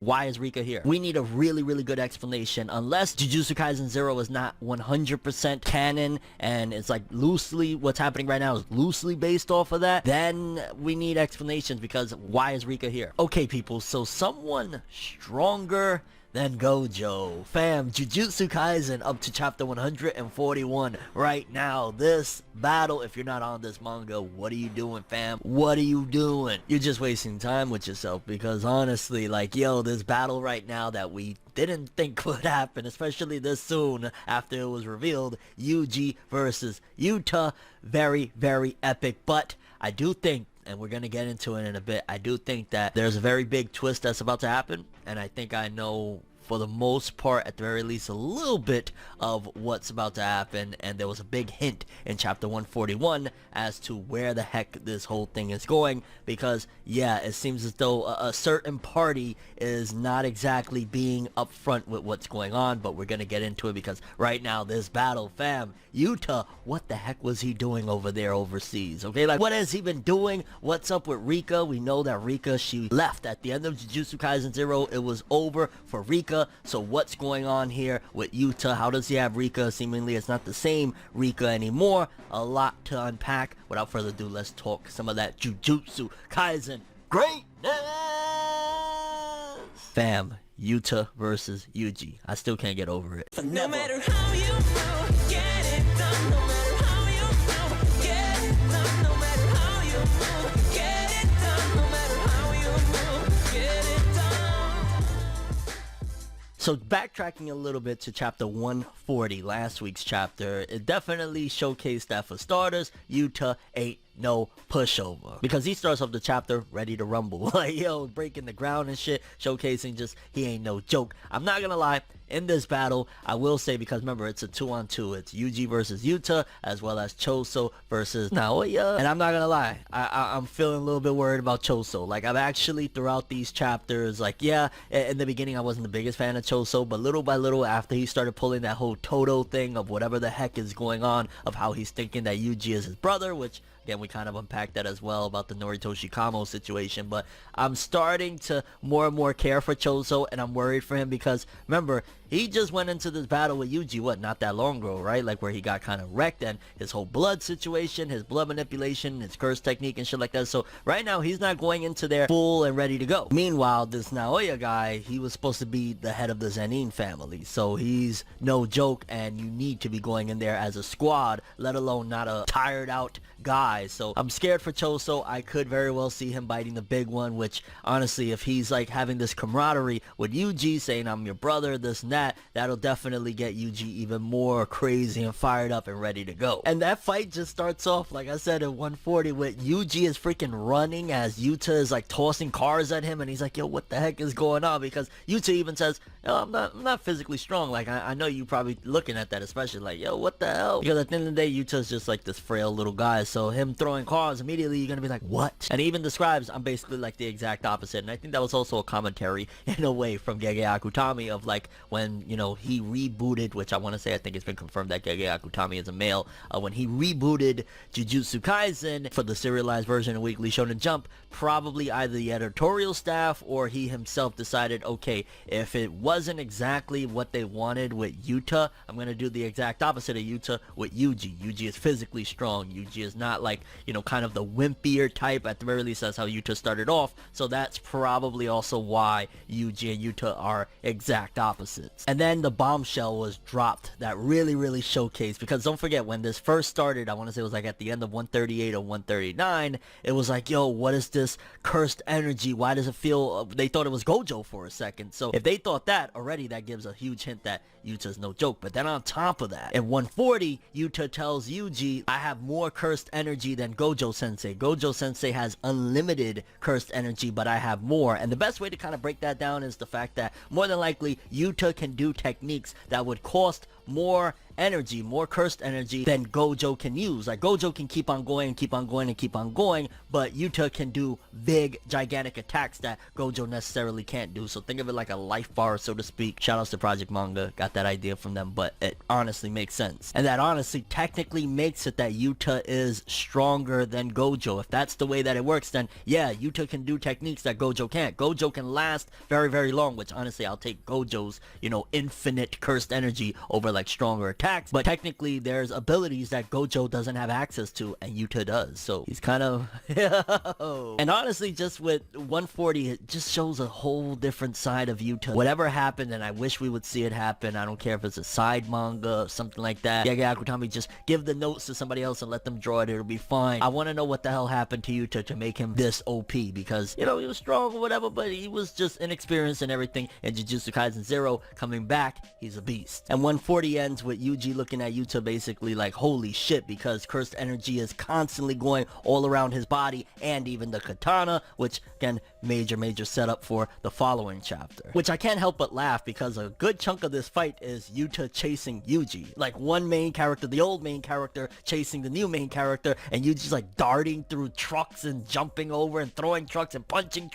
Why is Rika here? We need a really, really good explanation. Unless Jujutsu Kaisen 0 is not 100% canon and it's like loosely, what's happening right now is loosely based off of that, then we need explanations, because why is Rika here? Okay, people, so someone stronger than GOJO. Fam, Jujutsu Kaisen up to chapter 141 right now. This battle, if you're not on this manga, what are you doing, fam? What are you doing? You're just wasting time with yourself, because honestly, like, yo, this battle right now that we didn't think would happen, especially this soon after it was revealed, Yuji versus Yuta, very, very epic. But I do think, and we're gonna get into it in a bit, I do think that there's a very big twist that's about to happen, and I think I know for the most part, at the very least, a little bit of what's about to happen. And there was a big hint in chapter 141 as to where the heck this whole thing is going, because yeah, it seems as though a certain party is not exactly being upfront with what's going on, but we're gonna get into it, because right now this battle, fam, Yuta, what the heck was he doing over there overseas? Okay, like, what has he been doing? What's up with Rika? We know that Rika, she left at the end of Jujutsu Kaisen 0. It was over for Rika. So what's going on here with Yuta? How does he have Rika? Seemingly it's not the same Rika anymore. A lot to unpack. Without further ado, let's talk some of that Jujutsu Kaisen greatness. Fam, Yuta versus Yuji. I still can't get over it. No matter how you move, get it done. No matter how you move, get it done. No matter how you move, get it done. No matter how you move, get it done. So backtracking a little bit to chapter 140, last week's chapter, it definitely showcased that for starters, Yuta ain't no pushover, because he starts off the chapter ready to rumble, like, yo, breaking the ground and shit, showcasing just he ain't no joke. I'm not gonna lie, in this battle, I will say, because remember, it's a 2-on-2. It's Yuji versus Yuta, as well as Choso versus Naoya. And I'm not gonna lie, I'm feeling a little bit worried about Choso. Like, I've actually, throughout these chapters, like, yeah, in the beginning, I wasn't the biggest fan of Choso, but little by little, after he started pulling that whole Toto thing of whatever the heck is going on, of how he's thinking that Yuji is his brother, which, again, we kind of unpacked that as well about the Noritoshi Kamo situation, but I'm starting to more and more care for Choso, and I'm worried for him, because remember, he just went into this battle with Yuji, what, not that long ago, right? Like, where he got kind of wrecked, and his whole blood situation, his blood manipulation, his curse technique and shit like that. So right now, he's not going into there full and ready to go. Meanwhile, this Naoya guy, he was supposed to be the head of the Zenin family, so he's no joke, and you need to be going in there as a squad, let alone not a tired out guy. So I'm scared for Choso. I could very well see him biting the big one, which honestly, if he's like having this camaraderie with Yuji, saying I'm your brother, this and that, that'll definitely get Yuji even more crazy and fired up and ready to go. And that fight just starts off, like I said, at 140, with Yuji is freaking running as Yuta is like tossing cars at him, and he's like, yo, what the heck is going on? Because Yuta even says, yo, I'm not physically strong. Like, I know you probably looking at that, especially like, yo, what the hell? Because at the end of the day, Yuta's just like this frail little guy, so him throwing cars, immediately you're gonna be like, what? And he even describes, I'm basically like the exact opposite. And I think that was also a commentary in a way from Gege Akutami of like when, you know, he rebooted, which I want to say, I think it's been confirmed that Gege Akutami is a male, when he rebooted Jujutsu Kaisen for the serialized version of Weekly Shonen Jump, probably either the editorial staff or he himself decided, okay, if it wasn't exactly what they wanted with Yuta, I'm gonna do the exact opposite of Yuta with Yuji. Yuji is physically strong. Yuji is not like, you know, kind of the wimpier type. At the very least, that's how Yuta started off. So that's probably also why Yuji and Yuta are exact opposites. And then the bombshell was dropped that really showcased, because don't forget, when this first started, I want to say it was like at the end of 138 or 139, it was like, yo, what is this cursed energy? Why does it feel, they thought it was GOJO for a second. So if they thought that already, that gives a huge hint that Yuta's no joke. But then on top of that, in 140, Yuta tells Yuji, I have more cursed energy than Gojo Sensei. Gojo Sensei has unlimited cursed energy, but I have more. And the best way to kind of break that down is the fact that more than likely Yuta can do techniques that would cost more energy, more cursed energy than Gojo can use. Like Gojo can keep on going and keep on going and keep on going, but Yuta can do big, gigantic attacks that Gojo necessarily can't do. So think of it like a life bar, so to speak. Shout outs to Project Manga, got that idea from them, but it honestly makes sense. And that honestly technically makes it that Yuta is stronger than Gojo. If that's the way that it works, then yeah, Yuta can do techniques that Gojo can't. Gojo can last very, very long, which honestly I'll take Gojo's, infinite cursed energy over like stronger attacks. But technically there's abilities that Gojo doesn't have access to and Yuta does. So he's kind of and honestly, just with 140, it just shows a whole different side of Yuta. Whatever happened, and I wish we would see it happen. I don't care if it's a side manga or something like that. Yeah, Akutami, just give the notes to somebody else and let them draw it. It'll be fine. I want to know what the hell happened to Yuta to make him this OP, because he was strong or whatever, but he was just inexperienced and everything. And Jujutsu Kaisen 0 coming back, he's a beast. And 140 ends with Yuji looking at Yuta basically like, holy shit, because cursed energy is constantly going all around his body and even the katana, which again, major setup for the following chapter. Which I can't help but laugh, because a good chunk of this fight is Yuta chasing Yuji. Like one main character, the old main character, chasing the new main character, and Yuji's like darting through trucks and jumping over and throwing trucks and punching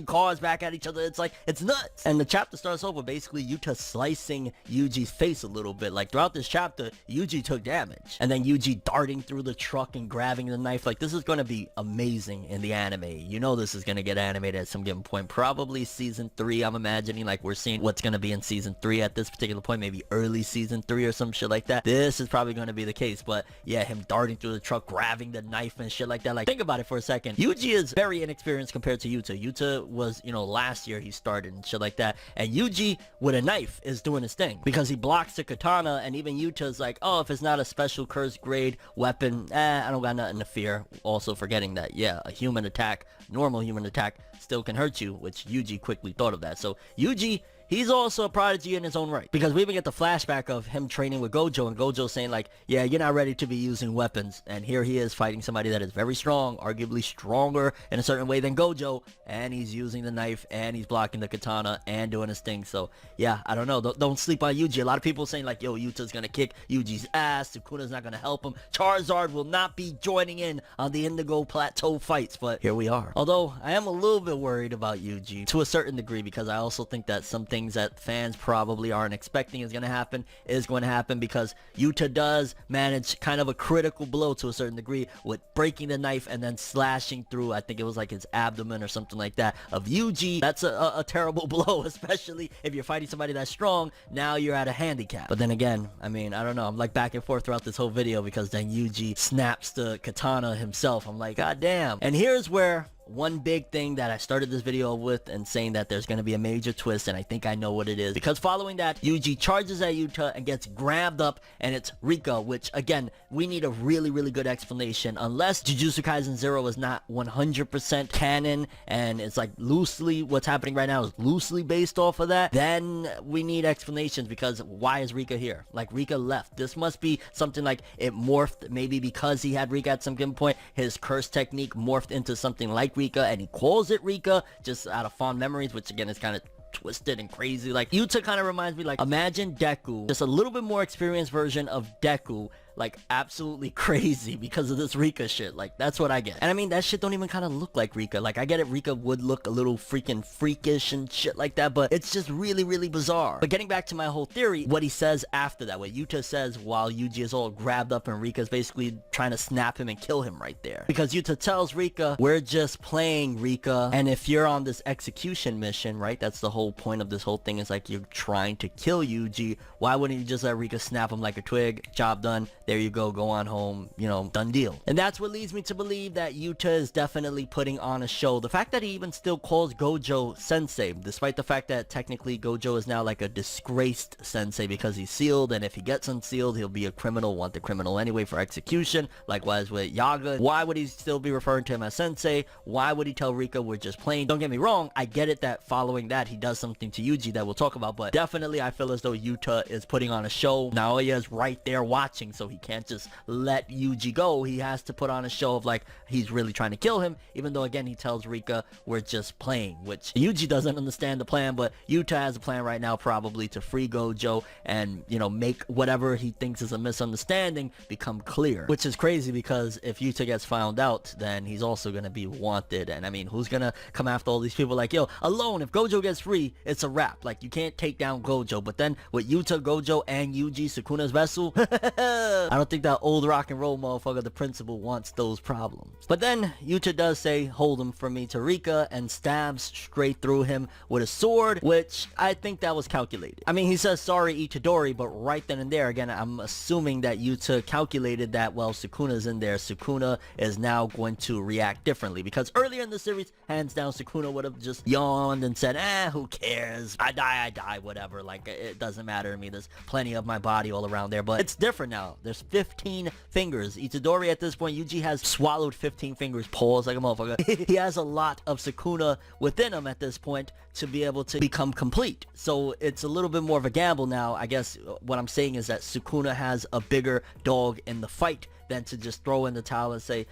cars back at each other. It's like, it's nuts. And the chapter starts off with basically Yuta slicing Yuji's face a little bit. Like throughout this chapter, Yuji took damage. And then Yuji darting through the truck and grabbing the knife. Like this is going to be amazing in the anime. This is going to get animated at some given point. Probably season 3, I'm imagining. Like we're seeing what's going to be in season 3 at this particular point. Maybe early season 3 or some shit like that. This is probably going to be the case. But yeah, him darting through the truck, grabbing the knife and shit like that. Like think about it for a second. Yuji is very inexperienced compared to Yuta. Yuta was, last year he started and shit like that. And Yuji with a knife is doing his thing, because he blocks the katana, and even Yuta's like, oh, if it's not a special curse grade weapon, I don't got nothing to fear. Also forgetting that, yeah, a human attack, normal human attack, still can hurt you, which Yuji quickly thought of that. So Yuji, he's also a prodigy in his own right, because we even get the flashback of him training with Gojo, and Gojo saying like, yeah, you're not ready to be using weapons, and here he is fighting somebody that is very strong, arguably stronger in a certain way than Gojo, and he's using the knife, and he's blocking the katana, and doing his thing. So yeah, I don't know, don't sleep on Yuji. A lot of people saying like, yo, Yuta's gonna kick Yuji's ass, Sukuna's not gonna help him, Charizard will not be joining in on the Indigo Plateau fights, but here we are. Although I am a little bit worried about Yuji to a certain degree, because I also think that some things that fans probably aren't expecting is going to happen, because Yuta does manage kind of a critical blow to a certain degree with breaking the knife and then slashing through, I think it was like his abdomen or something like that, of Yuji. That's a terrible blow, especially if you're fighting somebody that's strong. Now you're at a handicap. But then again, I mean, I don't know, I'm like back and forth throughout this whole video, because then Yuji snaps the katana himself. I'm like, god damn. And here's where one big thing that I started this video with, and saying that there's going to be a major twist, and I think I know what it is, because following that, Yuji charges at Yuta and gets grabbed up, and it's Rika, which again, we need a really good explanation. Unless Jujutsu Kaisen 0 is not 100% canon, and it's like loosely, what's happening right now is loosely based off of that, then we need explanations, because why is Rika here? Like, Rika left. This must be something like it morphed, maybe because he had Rika at some given point, his curse technique morphed into something like Rika, and he calls it Rika just out of fond memories, which again is kind of twisted and crazy. Like Yuta kind of reminds me, like, imagine Deku, just a little bit more experienced version of Deku, like absolutely crazy because of this Rika shit. Like, that's what I get. And I mean, that shit don't even kind of look like Rika. Like, I get it, Rika would look a little freaking freakish and shit like that, but it's just really bizarre. But getting back to my whole theory, what he says after that, what Yuta says while Yuji is all grabbed up and Rika's basically trying to snap him and kill him right there, because Yuta tells Rika, we're just playing, Rika, and if you're on this execution mission, right, that's the whole point of this whole thing, is like, you're trying to kill Yuji, why wouldn't you just let Rika snap him like a twig? Job done. There you go on home, done deal. And that's what leads me to believe that Yuta is definitely putting on a show. The fact that he even still calls Gojo sensei, despite the fact that technically Gojo is now like a disgraced sensei because he's sealed, and if he gets unsealed, he'll be a criminal, wanted criminal anyway for execution. Likewise with Yaga. Why would he still be referring to him as sensei? Why would he tell Rika we're just playing? Don't get me wrong, I get it that following that he does something to Yuji that we'll talk about, but definitely I feel as though Yuta is putting on a show. Naoya is right there watching, so he can't just let Yuji go. He has to put on a show of like he's really trying to kill him, even though again he tells Rika we're just playing, which Yuji doesn't understand the plan, but Yuta has a plan right now, probably to free GOJO and, you know, make whatever he thinks is a misunderstanding become clear, which is crazy because if Yuta gets found out, then he's also gonna be wanted. And I mean, who's gonna come after all these people? Like, yo, alone, if GOJO gets free, it's a wrap. Like, you can't take down GOJO. But then with Yuta, GOJO, and Yuji, Sukuna's vessel, I don't think that old rock and roll motherfucker, the principal, wants those problems. But then Yuta does say, hold him for me, to Rika, and stabs straight through him with a sword, which I think that was calculated. I mean, he says sorry Itadori, but right then and there, again, I'm assuming that Yuta calculated that, well, Sukuna's in there. Sukuna is now going to react differently, because earlier in the series, hands down, Sukuna would have just yawned and said, who cares? I die, whatever. Like, it doesn't matter to me. There's plenty of my body all around there. But it's different now. There's 15 fingers. Itadori at this point, Yuji has swallowed 15 fingers, paws like a motherfucker. He has a lot of Sukuna within him at this point to be able to become complete. So it's a little bit more of a gamble now. I guess what I'm saying is that Sukuna has a bigger dog in the fight than to just throw in the towel and say,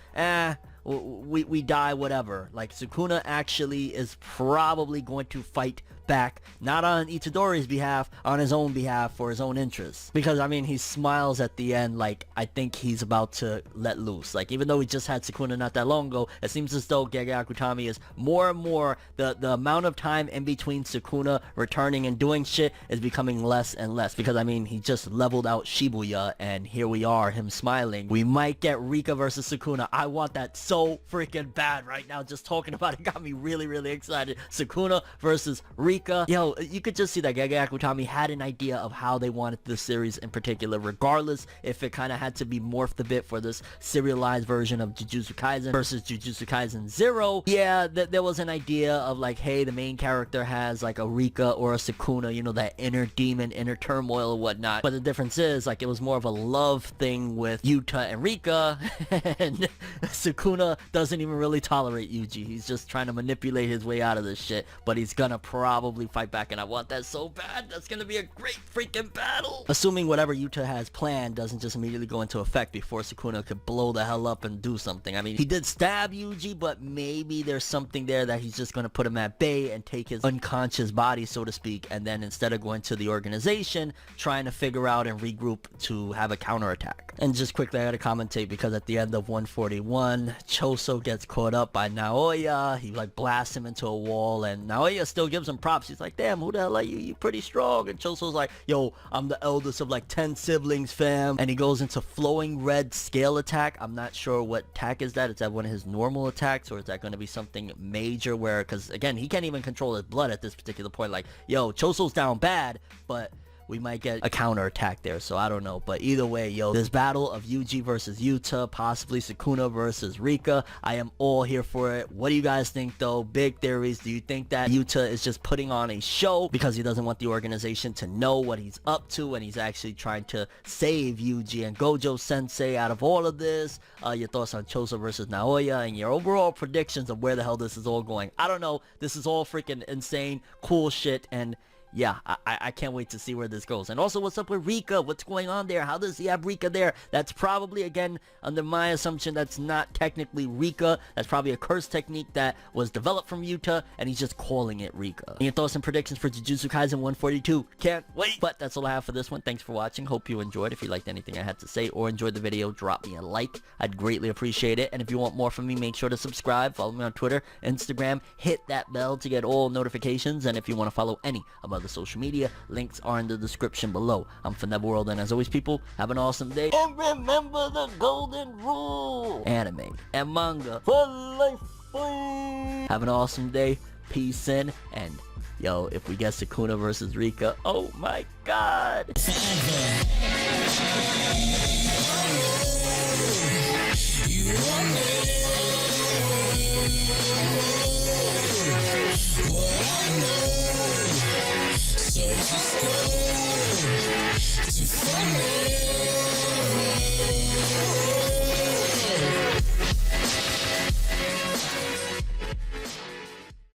we die, whatever. Like, Sukuna actually is probably going to fight back, not on Itadori's behalf, on his own behalf, for his own interests. Because, I mean, he smiles at the end like, I think he's about to let loose. Like, even though he just had Sukuna not that long ago, it seems as though Gege Akutami is more and more, the amount of time in between Sukuna returning and doing shit is becoming less and less. Because, I mean, he just leveled out Shibuya, and here we are, him smiling. We might get Rika versus Sukuna. I want that so freaking bad right now. Just talking about it got me really, really excited. Sukuna versus Rika. Yo, you could just see that Gege Akutami had an idea of how they wanted this series in particular, regardless if it kind of had to be morphed a bit for this serialized version of Jujutsu Kaisen versus Jujutsu Kaisen 0. Yeah, there was an idea of like, hey, the main character has like a Rika or a Sukuna, you know, that inner demon, inner turmoil and whatnot. But the difference is, like, it was more of a love thing with Yuta and Rika, and Sukuna doesn't even really tolerate Yuji. He's just trying to manipulate his way out of this shit, but he's gonna probably fight back, and I want that so bad. That's gonna be a great freaking battle. Assuming whatever Yuta has planned doesn't just immediately go into effect before Sukuna could blow the hell up and do something. I mean, he did stab Yuji, but maybe there's something there that he's just gonna put him at bay and take his unconscious body, so to speak, and then instead of going to the organization, trying to figure out and regroup to have a counterattack. And just quickly, I gotta commentate, because at the end of 141, Choso gets caught up by Naoya. He like blasts him into a wall, and Naoya still gives him props. He's like, damn, who the hell are you? You pretty strong. And Choso's like, yo, I'm the eldest of like 10 siblings, fam. And he goes into flowing red scale attack. I'm not sure what attack is that. Is that one of his normal attacks, or is that going to be something major where, because again, he can't even control his blood at this particular point. Like, yo, Choso's down bad, but we might get a counterattack there, so I don't know. But either way, yo, this battle of Yuji versus Yuta, possibly Sukuna versus Rika, I am all here for it. What do you guys think, though? Big theories. Do you think that Yuta is just putting on a show because he doesn't want the organization to know what he's up to, and he's actually trying to save Yuji and Gojo Sensei out of all of this? Your thoughts on Choso versus Naoya, and your overall predictions of where the hell this is all going. I don't know. This is all freaking insane, cool shit, and yeah, I can't wait to see where this goes. And also, what's up with Rika? What's going on there? How does he have Rika there? That's probably, again, under my assumption, that's not technically Rika. That's probably a curse technique that was developed from Yuta, and he's just calling it Rika. And your thoughts and predictions for Jujutsu Kaisen 142. Can't wait. But that's all I have for this one. Thanks for watching. Hope you enjoyed. If you liked anything I had to say or enjoyed the video, drop me a like. I'd greatly appreciate it. And if you want more from me, make sure to subscribe. Follow me on Twitter, Instagram. Hit that bell to get all notifications. And if you want to follow any of the social media, links are in the description below. I'm ForneverWorld, and as always, people, have an awesome day, and remember the golden rule: anime and manga for life. Bye. Have an awesome day, peace in, and yo, if we get Sukuna versus Rika, oh my god. Just go to